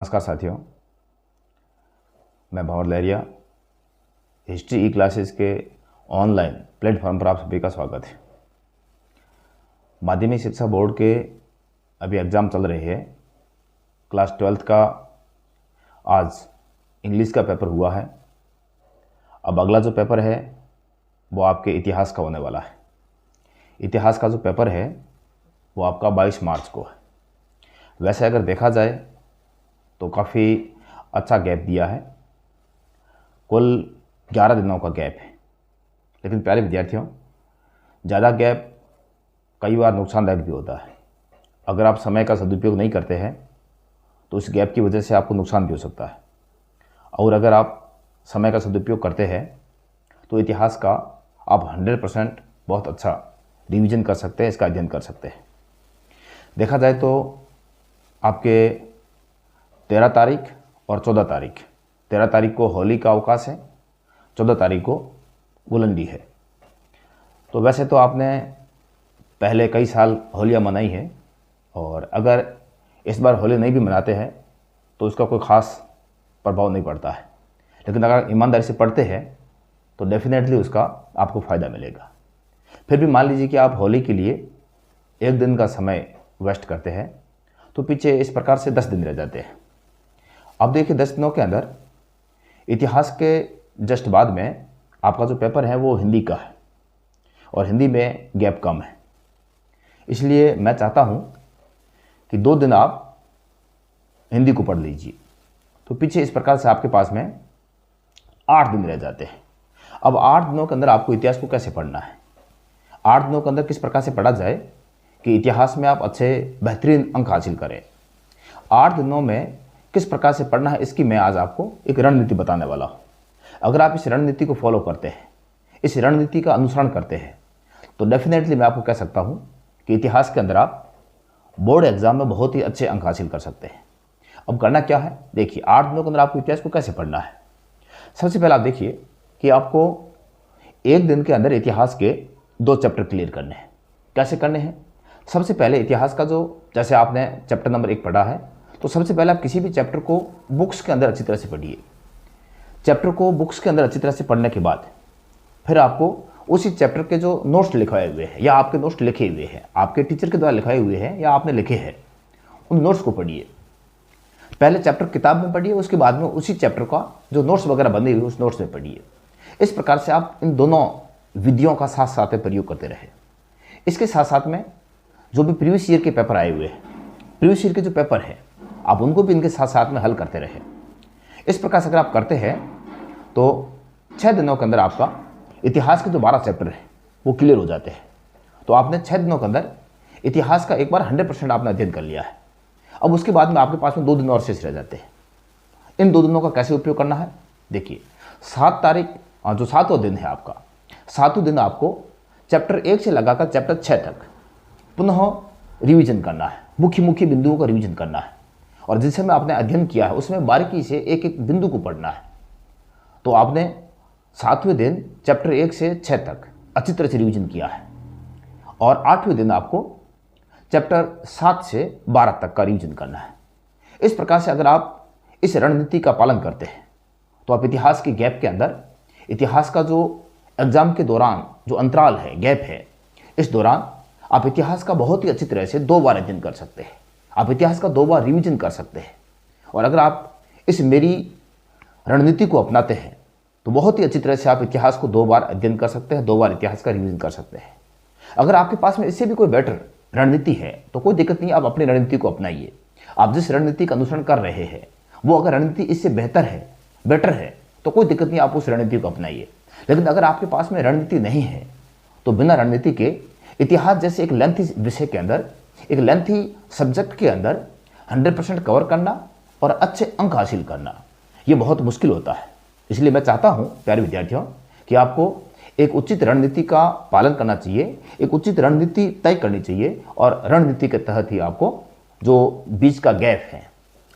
नमस्कार साथियों, मैं भंवर लहरिया। हिस्ट्री ई क्लासेस के ऑनलाइन प्लेटफॉर्म पर आप सभी का स्वागत है। माध्यमिक शिक्षा बोर्ड के अभी एग्ज़ाम चल रहे हैं। क्लास 12th का आज इंग्लिश का पेपर हुआ है। अब अगला जो पेपर है वो आपके इतिहास का होने वाला है। इतिहास का जो पेपर है वो आपका 22 मार्च को है। वैसे अगर देखा जाए तो काफ़ी अच्छा गैप दिया है, कुल 11 दिनों का गैप है। लेकिन प्यारे विद्यार्थियों, ज़्यादा गैप कई बार नुकसानदायक भी होता है। अगर आप समय का सदुपयोग नहीं करते हैं तो उस गैप की वजह से आपको नुकसान भी हो सकता है, और अगर आप समय का सदुपयोग करते हैं तो इतिहास का आप 100% बहुत अच्छा रिवीजन कर सकते हैं, इसका अध्ययन कर सकते हैं। देखा जाए तो आपके 13 तारीख और 14 तारीख, 13 तारीख को होली का अवकाश है, 14 तारीख को गुलंडी है। तो वैसे तो आपने पहले कई साल होलियाँ मनाई है, और अगर इस बार होली नहीं भी मनाते हैं तो उसका कोई ख़ास प्रभाव नहीं पड़ता है। लेकिन अगर ईमानदारी से पढ़ते हैं तो डेफिनेटली उसका आपको फ़ायदा मिलेगा। फिर भी मान लीजिए कि आप होली के लिए एक दिन का समय वेस्ट करते हैं तो पीछे इस प्रकार से 10 दिन रह जाते हैं। अब देखिए 10 दिनों के अंदर इतिहास के जस्ट बाद में आपका जो पेपर है वो हिंदी का है, और हिंदी में गैप कम है। इसलिए मैं चाहता हूँ कि 2 दिन आप हिंदी को पढ़ लीजिए, तो पीछे इस प्रकार से आपके पास में 8 दिन रह जाते हैं। अब 8 दिनों के अंदर आपको इतिहास को कैसे पढ़ना है, 8 दिनों के अंदर किस प्रकार से पढ़ा जाए कि इतिहास में आप अच्छे बेहतरीन अंक हासिल करें, 8 दिनों में किस प्रकार से पढ़ना है, इसकी मैं आज आपको एक रणनीति बताने वाला हूँ। अगर आप इस रणनीति को फॉलो करते हैं, इस रणनीति का अनुसरण करते हैं, तो डेफिनेटली मैं आपको कह सकता हूँ कि इतिहास के अंदर आप बोर्ड एग्जाम में बहुत ही अच्छे अंक हासिल कर सकते हैं। अब करना क्या है, देखिए 8 दिनों के अंदर आपको इतिहास को कैसे पढ़ना है। सबसे पहले आप देखिए कि आपको एक दिन के अंदर इतिहास के 2 चैप्टर क्लियर करने हैं। कैसे करने हैं? सबसे पहले इतिहास का जैसे आपने चैप्टर नंबर 1 पढ़ा है, तो सबसे पहले आप किसी भी चैप्टर को बुक्स के अंदर अच्छी तरह से पढ़िए। चैप्टर को बुक्स के अंदर अच्छी तरह से पढ़ने के बाद फिर आपको उसी चैप्टर के जो नोट्स लिखवाए हुए हैं, या आपके नोट्स लिखे हुए हैं, आपके टीचर के द्वारा लिखवाए हुए हैं या आपने लिखे हैं, उन नोट्स को पढ़िए। पहले चैप्टर किताब में पढ़िए, उसके बाद में उसी चैप्टर का जो नोट्स वगैरह बने हुए उस नोट्स में पढ़िए। इस प्रकार से आप इन दोनों विधियों का साथ साथ में प्रयोग करते रहे। इसके साथ साथ में जो भी प्रीवियस ईयर के पेपर आए हुए हैं, प्रीवियस ईयर के जो पेपर है आप उनको भी इनके साथ साथ में हल करते रहे। इस प्रकार से अगर आप करते हैं तो 6 दिनों के अंदर आपका इतिहास के जो 12 चैप्टर है वो क्लियर हो जाते हैं। तो आपने 6 दिनों के अंदर इतिहास का एक बार 100% आपने अध्ययन कर लिया है। अब उसके बाद में आपके पास में 2 दिन और शेष रह जाते हैं। इन 2 दिनों का कैसे उपयोग करना है, देखिए 7 तारीख जो 7वां दिन है आपका, 7वें दिन आपको चैप्टर 1 से लगाकर चैप्टर 6 तक पुनः रिवीजन करना है। मुख्य मुख्य बिंदुओं का रिवीजन करना है, और जिस समय आपने अध्ययन किया है उसमें बारीकी से एक एक बिंदु को पढ़ना है। तो आपने 7वें दिन चैप्टर 1 से 6 तक अच्छी तरह से रिवीजन किया है, और 8वें दिन आपको चैप्टर 7 से 12 तक का रिवीजन करना है। इस प्रकार से अगर आप इस रणनीति का पालन करते हैं तो आप इतिहास के गैप के अंदर, इतिहास का जो एग्जाम के दौरान जो अंतराल है, गैप है, इस दौरान आप इतिहास का बहुत ही अच्छी तरह से 2 बार अध्ययन कर सकते हैं। आप इतिहास का 2 बार रिवीजन कर सकते हैं। और अगर आप इस मेरी रणनीति को अपनाते हैं तो बहुत ही अच्छी तरह से आप इतिहास को 2 बार अध्ययन कर सकते हैं, 2 बार इतिहास का रिवीजन कर सकते हैं। अगर आपके पास में इससे भी कोई बेटर रणनीति है तो कोई दिक्कत नहीं, आप अपनी रणनीति को अपनाइए। आप जिस रणनीति का अनुसरण कर रहे हैं वो अगर रणनीति इससे बेहतर है, बेटर है, तो कोई दिक्कत नहीं, आप उस रणनीति को अपनाइए। लेकिन अगर आपके पास में रणनीति नहीं है तो बिना रणनीति के इतिहास जैसे एक लेंथी विषय के अंदर, एक लेंथी सब्जेक्ट के अंदर 100% कवर करना और अच्छे अंक हासिल करना ये बहुत मुश्किल होता है। इसलिए मैं चाहता हूं प्यारे विद्यार्थियों कि आपको एक उचित रणनीति का पालन करना चाहिए, एक उचित रणनीति तय करनी चाहिए, और रणनीति के तहत ही आपको जो बीच का गैप है,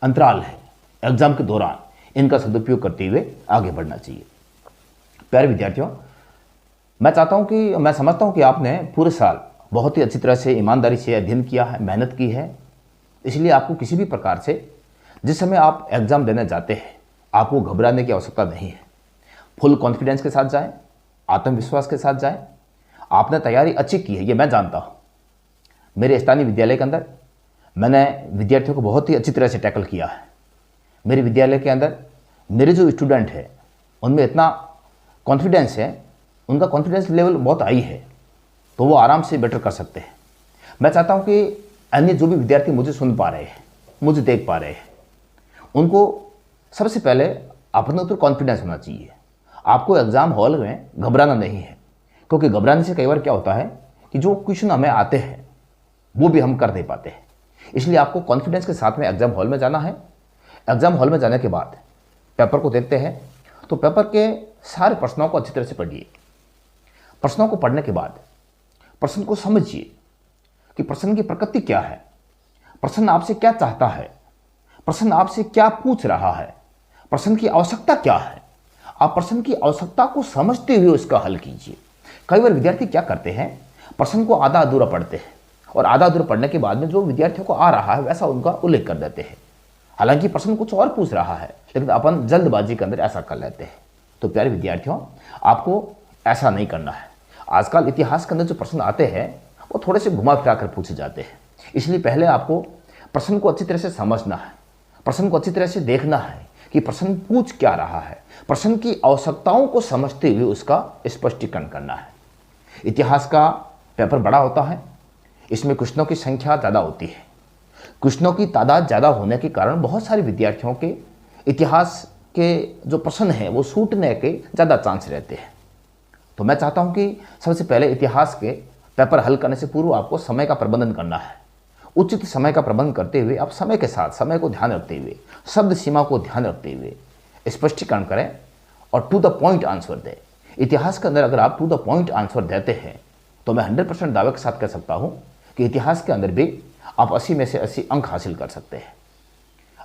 अंतराल है एग्जाम के दौरान, इनका सदुपयोग करते हुए आगे बढ़ना चाहिए। प्यारे विद्यार्थियों, मैं समझता हूं कि आपने पूरे साल बहुत ही अच्छी तरह से ईमानदारी से अध्ययन किया है, मेहनत की है। इसलिए आपको किसी भी प्रकार से जिस समय आप एग्ज़ाम देने जाते हैं आपको घबराने की आवश्यकता नहीं है। फुल कॉन्फिडेंस के साथ जाएं, आत्मविश्वास के साथ जाएं। आपने तैयारी अच्छी की है, ये मैं जानता हूँ। मेरे स्थानीय विद्यालय के अंदर मैंने विद्यार्थियों को बहुत ही अच्छी तरह से टैकल किया है। मेरे विद्यालय के अंदर मेरे जो स्टूडेंट हैं उनमें इतना कॉन्फिडेंस है, उनका कॉन्फिडेंस लेवल बहुत हाई है, तो वो आराम से बेटर कर सकते हैं। मैं चाहता हूँ कि अन्य जो भी विद्यार्थी मुझे सुन पा रहे हैं, मुझे देख पा रहे हैं, उनको सबसे पहले अपने ऊपर कॉन्फिडेंस होना चाहिए। आपको एग्ज़ाम हॉल में घबराना नहीं है, क्योंकि घबराने से कई बार क्या होता है कि जो क्वेश्चन हमें आते हैं वो भी हम कर नहीं पाते हैं। इसलिए आपको कॉन्फिडेंस के साथ में एग्ज़ाम हॉल में जाना है। एग्ज़ाम हॉल में जाने के बाद पेपर को देखते हैं तो पेपर के सारे प्रश्नों को अच्छी तरह से पढ़िए। प्रश्नों को पढ़ने के बाद प्रश्न को समझिए कि प्रश्न की प्रकृति क्या है, प्रश्न आपसे क्या चाहता है, प्रश्न आपसे क्या पूछ रहा है, प्रश्न की आवश्यकता क्या है। आप प्रश्न की आवश्यकता को समझते हुए उसका हल कीजिए। कई बार विद्यार्थी क्या करते हैं, प्रश्न को आधा अधूरा पढ़ते हैं और आधा अधूरा पढ़ने के बाद में जो विद्यार्थियों को आ रहा है वैसा उनका उल्लेख कर देते हैं। हालांकि प्रश्न कुछ और पूछ रहा है, लेकिन अपन जल्दबाजी के अंदर ऐसा कर लेते हैं। तो प्यारे विद्यार्थियों, आपको ऐसा नहीं करना है। आजकल इतिहास के अंदर जो प्रश्न आते हैं वो थोड़े से घुमा फिरा कर पूछे जाते हैं। इसलिए पहले आपको प्रश्न को अच्छी तरह से समझना है, प्रश्न को अच्छी तरह से देखना है कि प्रश्न पूछ क्या रहा है, प्रश्न की आवश्यकताओं को समझते हुए उसका स्पष्टीकरण करना है। इतिहास का पेपर बड़ा होता है, इसमें क्वेश्चनों की संख्या ज़्यादा होती है। क्वेश्चनों की तादाद ज़्यादा होने के कारण बहुत सारे विद्यार्थियों के इतिहास के जो प्रश्न हैं वो छूटने के ज़्यादा चांस रहते हैं। तो मैं चाहता हूं कि सबसे पहले इतिहास के पेपर हल करने से पूर्व आपको समय का प्रबंधन करना है। उचित समय का प्रबंध करते हुए आप समय के साथ समय को ध्यान रखते हुए, शब्द सीमा को ध्यान रखते हुए स्पष्टीकरण करें और टू द पॉइंट आंसर दें। इतिहास के अंदर अगर आप टू द पॉइंट आंसर देते हैं तो मैं 100% दावे के साथ कह सकता हूं कि इतिहास के अंदर भी आप 80 में से 80 अंक हासिल कर सकते हैं।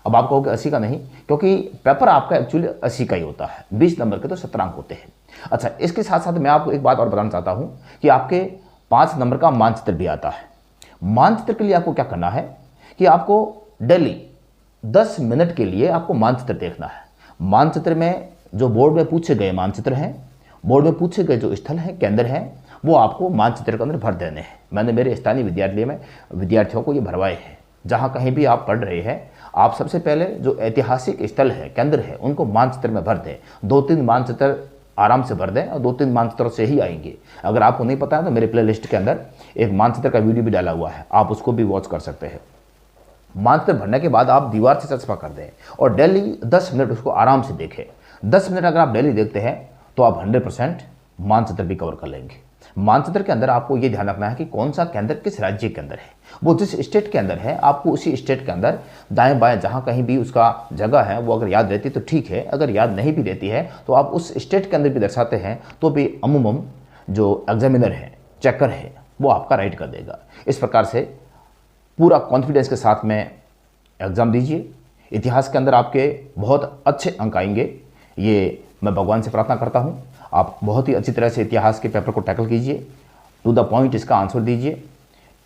अब आप कहोगे 80 का नहीं, क्योंकि पेपर आपका एक्चुअली 80 का ही होता है, 20 नंबर के तो 17 अंक होते हैं। अच्छा, इसके साथ साथ मैं आपको एक बात और बताना चाहता हूं कि आपके 5 नंबर का मानचित्र भी आता है। मानचित्र के लिए आपको क्या करना है कि आपको डेली 10 मिनट के लिए आपको मानचित्र देखना है। मानचित्र में जो बोर्ड में पूछे गए मानचित्र हैं, बोर्ड में पूछे गए जो स्थल हैं, केंद्र हैं, वो आपको मानचित्र के अंदर भर देने हैं। मैंने मेरे स्थानीय विद्यालय में विद्यार्थियों को ये भरवाए हैं। जहाँ कहीं भी आप पढ़ रहे हैं, आप सबसे पहले जो ऐतिहासिक स्थल है, केंद्र है, उनको मानचित्र में भर दें। 2-3 मानचित्र आराम से भर दें और 2-3 मानचित्रों से ही आएंगे। अगर आपको नहीं पता है तो मेरे प्लेलिस्ट के अंदर एक मानचित्र का वीडियो भी डाला हुआ है, आप उसको भी वॉच कर सकते हैं। मानचित्र भरने के बाद आप दीवार से चस्पा कर दें और डेली 10 मिनट उसको आराम से देखें। 10 मिनट अगर आप डेली देखते हैं तो आप 100% मानचित्र भी कवर कर लेंगे। मानचित्र के अंदर आपको ये ध्यान रखना है कि कौन सा केंद्र किस राज्य के अंदर है। वो जिस स्टेट के अंदर है, आपको उसी स्टेट के अंदर दाएं बाएं जहाँ कहीं भी उसका जगह है वो अगर याद रहती तो ठीक है, अगर याद नहीं भी रहती है तो आप उस स्टेट के अंदर भी दर्शाते हैं तो भी अमूमन जो एग्जामिनर है, चेकर है, वो आपका राइट कर देगा। इस प्रकार से पूरा कॉन्फिडेंस के साथ में एग्ज़ाम दीजिए। इतिहास के अंदर आपके बहुत अच्छे अंक आएंगे, ये मैं भगवान से प्रार्थना करता हूँ। आप बहुत ही अच्छी तरह से इतिहास के पेपर को टैकल कीजिए, टू द पॉइंट इसका आंसर दीजिए।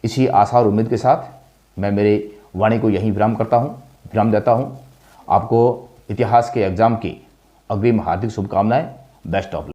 इसी आशा और उम्मीद के साथ मैं मेरे वाणी को यहीं विराम देता हूँ। आपको इतिहास के एग्ज़ाम की अग्रिम हार्दिक शुभकामनाएं। Best of luck.